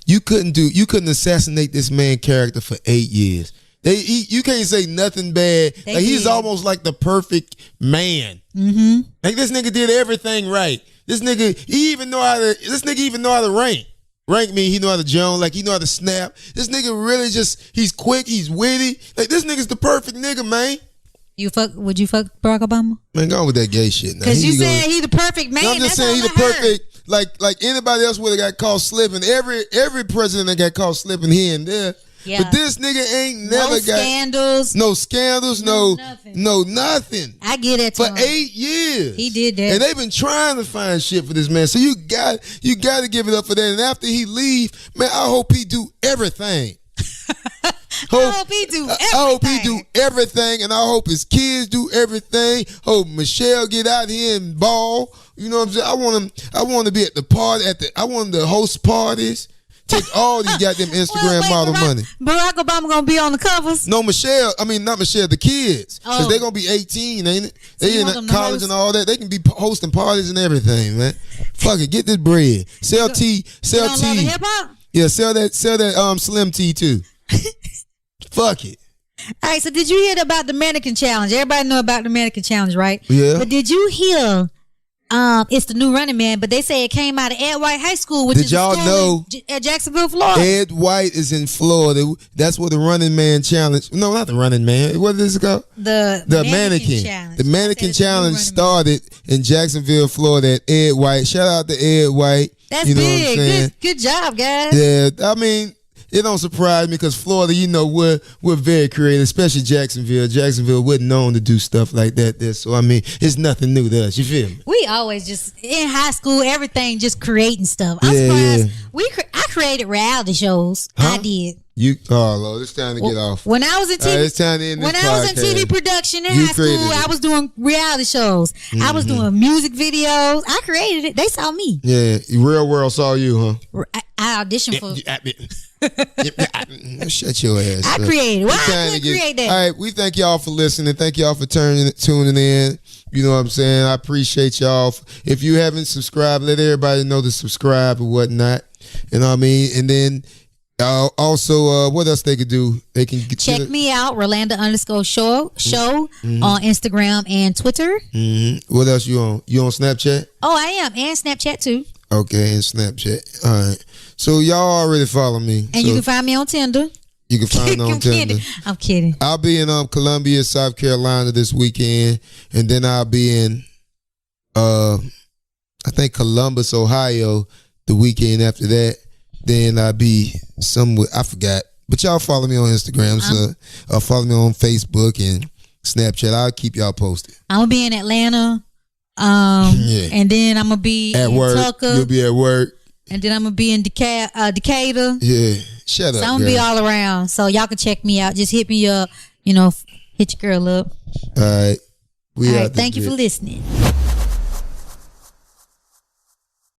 You couldn't assassinate this man's character for 8 years. You can't say nothing bad. He's almost like the perfect man. Mm-hmm. Like this nigga did everything right. This nigga even know how to rank. Rank me, he know how to jump, like he know how to snap. This nigga really he's quick, he's witty. Like this nigga's the perfect nigga, man. Would you fuck Barack Obama? Man, go on with that gay shit now. Because you said he the perfect man. No, I'm just saying he the perfect. Like anybody else would have got caught slipping. Every president that got caught slipping here and there. Yeah. But this nigga ain't never no scandals, no nothing. I get it for 8 years. He did that, and they've been trying to find shit for this man. So you got to give it up for that. And after he leave, man, I hope he do everything. I hope he do everything. I hope he do everything, and I hope his kids do everything. Hope Michelle get out here and ball. You know what I'm saying? I want to be at the party. I want to host parties. Take all these goddamn Instagram model money. Barack Obama gonna be on the covers? No, Michelle. I mean, not Michelle. The kids, because they're gonna be 18, ain't it? So they in college and all that. They can be hosting parties and everything, man. Fuck it, get this bread. Sell tea. Sell tea. Hip hop? Yeah, sell that slim tea too. Fuck it. All right. So did you hear about the mannequin challenge? Everybody know about the mannequin challenge, right? Yeah. But did you hear? It's the new Running Man, but they say it came out of Ed White High School, which Did is y'all know at Jacksonville, Florida. Ed White is in Florida. That's where the Running Man challenge. No, not the Running Man. What is it called? The mannequin challenge. The mannequin challenge started in Jacksonville, Florida at Ed White. Shout out to Ed White. That's you know big. What I'm saying? Good job, guys. Yeah, I mean, it don't surprise me because Florida, you know, we're very creative, especially Jacksonville. Jacksonville wasn't known to do stuff like that there. So I mean, it's nothing new to us. You feel me? We always just in high school, everything just creating stuff. I'm surprised. I created reality shows. Huh? I did. Oh Lord, it's time to get off. When I was in TV, it's time to end this when I was in podcast. TV production in You high school, created it. I was doing reality shows. I was doing music videos. I created it. They saw me. Yeah, real world saw you, huh? I auditioned for. Shut your ass I up. created. Why It's time I to couldn't get- create that? All right, we thank y'all for listening. Thank y'all for tuning in. You know what I'm saying? I appreciate y'all. If you haven't subscribed, let everybody know to subscribe and whatnot. You know what I mean? And then also, what else they could do? They can Check me out, Rolanda_show on Instagram and Twitter. Mm-hmm. What else you on? You on Snapchat? Oh, I am, and Snapchat too. Okay, and Snapchat. All right. So y'all already follow me. And so you can find me on Tinder. You can find me on Tinder. I'm kidding. I'll be in Columbia, South Carolina this weekend, and then I'll be in I think Columbus, Ohio the weekend after that. Then I'll be somewhere, I forgot. But y'all follow me on Instagram, so follow me on Facebook and Snapchat. I'll keep y'all posted. I'm gonna be in Atlanta. Yeah. And then I'm gonna be At in work. Tucker. You'll be at work. And then I'm gonna be in Decatur. Yeah. Shut up. So I'm gonna be all around. So y'all can check me out. Just hit me up, hit your girl up. All right. All right, thank you for listening.